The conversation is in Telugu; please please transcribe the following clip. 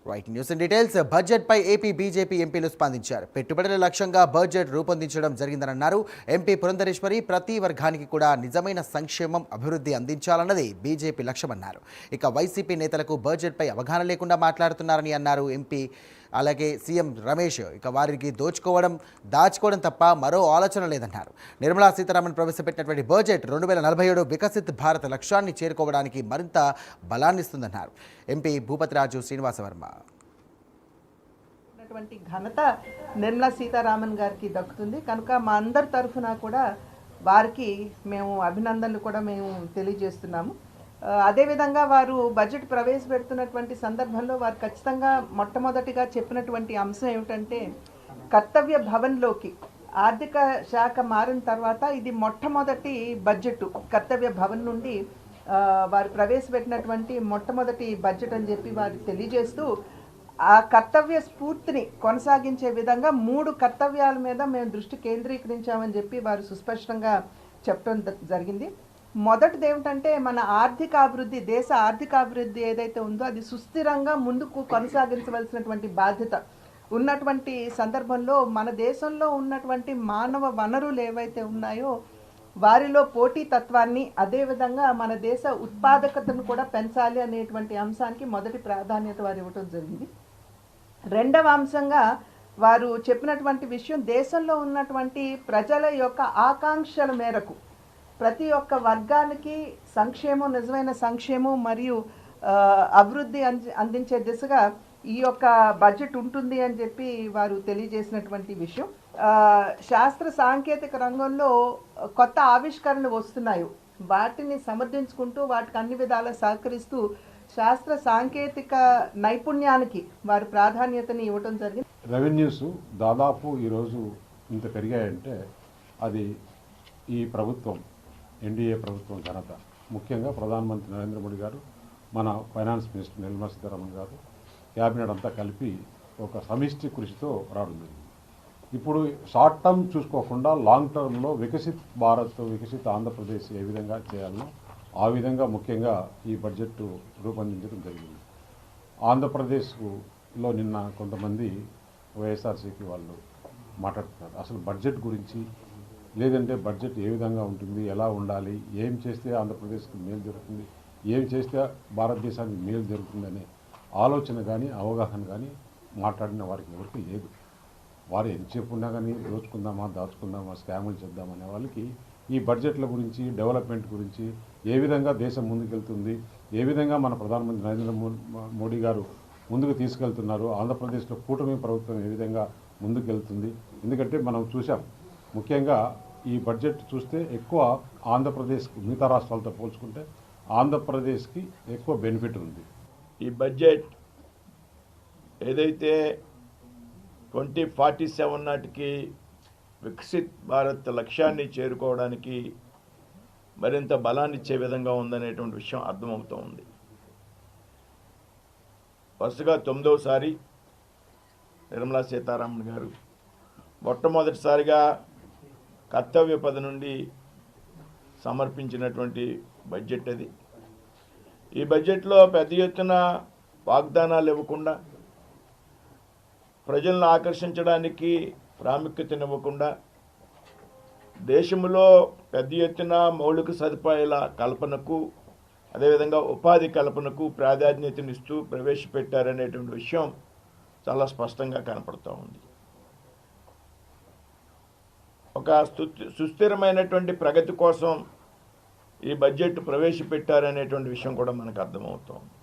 Right news in details. Budget పై ఏపీ బీజేపీ ఎంపీలు స్పందించారు. పెట్టుబడుల లక్ష్యంగా బడ్జెట్ రూపొందించడం జరిగిందన్నారు. ఎంపీ పురంధరేశ్వరి ప్రతి వర్గానికి కూడా నిజమైన సంక్షేమం, అభివృద్ధి అందించాలన్నది బీజేపీ లక్ష్యమన్నారు. ఇక వైసీపీ నేతలకు బడ్జెట్ పై అవగాహన లేకుండా మాట్లాడుతున్నారని అన్నారు ఎంపీ. అలాగే సీఎం రమేష్ ఇక వారికి దాచుకోవడం తప్ప మరో ఆలోచన లేదన్నారు. నిర్మలా సీతారామన్ ప్రవేశపెట్టినటువంటి బడ్జెట్ 2047 వికసిత్ భారత్ లక్ష్యాన్ని చేరుకోవడానికి మరింత బలాన్నిస్తుందన్నారు ఎంపీ భూపతిరాజు శ్రీనివాసవర్మ. ఘనత నిర్మలా సీతారామన్ గారికి దక్కుతుంది కనుక మా అందరి తరఫున కూడా వారికి మేము అభినందనలు కూడా మేము తెలియజేస్తున్నాము. అదేవిధంగా వారు బడ్జెట్ ప్రవేశపెడుతున్నటువంటి సందర్భంలో వారు ఖచ్చితంగా మొట్టమొదటిగా చెప్పినటువంటి అంశం ఏమిటంటే కర్తవ్య భవన్లోకి ఆర్థిక శాఖ మారిన తర్వాత ఇది మొట్టమొదటి బడ్జెట్ కర్తవ్య భవన్ నుండి వారు ప్రవేశపెట్టినటువంటి మొట్టమొదటి బడ్జెట్ అని చెప్పి వారు తెలియజేస్తూ ఆ కర్తవ్య స్ఫూర్తిని కొనసాగించే విధంగా 3 కర్తవ్యాల మీద మేము దృష్టి కేంద్రీకరించామని చెప్పి వారు సుస్పష్టంగా చెప్పడం జరిగింది. మొదటిది ఏమిటంటే మన ఆర్థిక అభివృద్ధి, దేశ ఆర్థిక అభివృద్ధి ఏదైతే ఉందో అది సుస్థిరంగా ముందుకు కొనసాగించవలసినటువంటి బాధ్యత ఉన్నటువంటి సందర్భంలో మన దేశంలో ఉన్నటువంటి మానవ వనరులు ఏవైతే ఉన్నాయో వారిలో పోటీ తత్వాన్ని, అదేవిధంగా మన దేశ ఉత్పాదకతను కూడా పెంచాలి అనేటువంటి అంశానికి మొదటి ప్రాధాన్యత వారు ఇవ్వటం జరిగింది. రెండవ అంశంగా వారు చెప్పినటువంటి విషయం దేశంలో ఉన్నటువంటి ప్రజల యొక్క ఆకాంక్షల మేరకు ప్రతి ఒక్క వర్గానికి సంక్షేమం, నిజమైన సంక్షేమం మరియు అభివృద్ధి అందించే దిశగా ఈ యొక్క బడ్జెట్ ఉంటుంది అని చెప్పి వారు తెలియజేసినటువంటి విషయం. శాస్త్ర సాంకేతిక రంగంలో కొత్త ఆవిష్కరణలు వస్తున్నాయి, వాటిని సమర్థించుకుంటూ వాటికి అన్ని విధాలా సహకరిస్తూ శాస్త్ర సాంకేతిక నైపుణ్యానికి వారు ప్రాధాన్యతని ఇవ్వడం జరిగింది. రెవెన్యూస్ దాదాపు ఈరోజు ఇంత పెరిగాయంటే అది ఈ ప్రభుత్వం, ఎన్డీఏ ప్రభుత్వం ఘనత. ముఖ్యంగా ప్రధానమంత్రి నరేంద్ర మోడీ గారు, మన ఫైనాన్స్ మినిస్టర్ నిర్మలా సీతారామన్ గారు, క్యాబినెట్ అంతా కలిపి ఒక సమిష్టి కృషితో రావడం జరిగింది. ఇప్పుడు షార్ట్ టర్మ్ చూసుకోకుండా లాంగ్ టర్మ్లో వికసిత్ భారత్, వికసిత్ ఆంధ్రప్రదేశ్ ఏ విధంగా చేయాలనో ఆ విధంగా ముఖ్యంగా ఈ బడ్జెట్ రూపొందించడం జరిగింది. ఆంధ్రప్రదేశ్లో నిన్న కొంతమంది వైఎస్ఆర్సీపీ వాళ్ళు మాట్లాడుతున్నారు అసలు బడ్జెట్ గురించి, లేదంటే బడ్జెట్ ఏ విధంగా ఉంటుంది, ఎలా ఉండాలి, ఏం చేస్తే ఆంధ్రప్రదేశ్కి మేలు జరుగుతుంది, ఏం చేస్తే భారతదేశానికి మేలు జరుగుతుందనే ఆలోచన కానీ అవగాహన కానీ మాట్లాడిన వారికి ఎవరికి లేదు. వారు ఎంతసేపు ఉన్నా కానీ దోచుకుందామా, దాచుకుందామా, స్కాములు చేద్దామనే వాళ్ళకి ఈ బడ్జెట్ల గురించి, డెవలప్మెంట్ గురించి, ఏ విధంగా దేశం ముందుకెళ్తుంది, ఏ విధంగా మన ప్రధానమంత్రి నరేంద్ర మోడీ గారు ముందుకు తీసుకెళ్తున్నారు, ఆంధ్రప్రదేశ్లో కూటమి ప్రభుత్వం ఏ విధంగా ముందుకెళ్తుంది. ఎందుకంటే మనం చూసాం ముఖ్యంగా ఈ బడ్జెట్ చూస్తే ఎక్కువ ఆంధ్రప్రదేశ్కి మిగతా రాష్ట్రాలతో పోల్చుకుంటే ఆంధ్రప్రదేశ్కి ఎక్కువ బెనిఫిట్ ఉంది. ఈ బడ్జెట్ ఏదైతే 2047 నాటికి వికసిత్ భారత్ లక్ష్యాన్ని చేరుకోవడానికి మరింత బలాన్ని ఇచ్చే విధంగా ఉందనేటువంటి విషయం అర్థమవుతూ ఉంది. వరుసగా 9వసారి నిర్మలా సీతారామన్ గారు మొట్టమొదటిసారిగా కర్తవ్య పద నుండి సమర్పించినటువంటి బడ్జెట్ అది. ఈ బడ్జెట్లో పెద్ద ఎత్తున వాగ్దానాలు ఇవ్వకుండా, ప్రజలను ఆకర్షించడానికి ప్రాముఖ్యతనివ్వకుండా, దేశంలో పెద్ద ఎత్తున మౌలిక సదుపాయాల కల్పనకు, అదేవిధంగా ఉపాధి కల్పనకు ప్రాధాన్యతనిస్తూ ప్రవేశపెట్టారనేటువంటి విషయం చాలా స్పష్టంగా కనపడుతూ ఉంది. ఒక సుస్థిరమైనటువంటి ప్రగతి కోసం ఈ బడ్జెట్ ప్రవేశపెట్టారనేటువంటి విషయం కూడా మనకు అర్థమవుతోంది.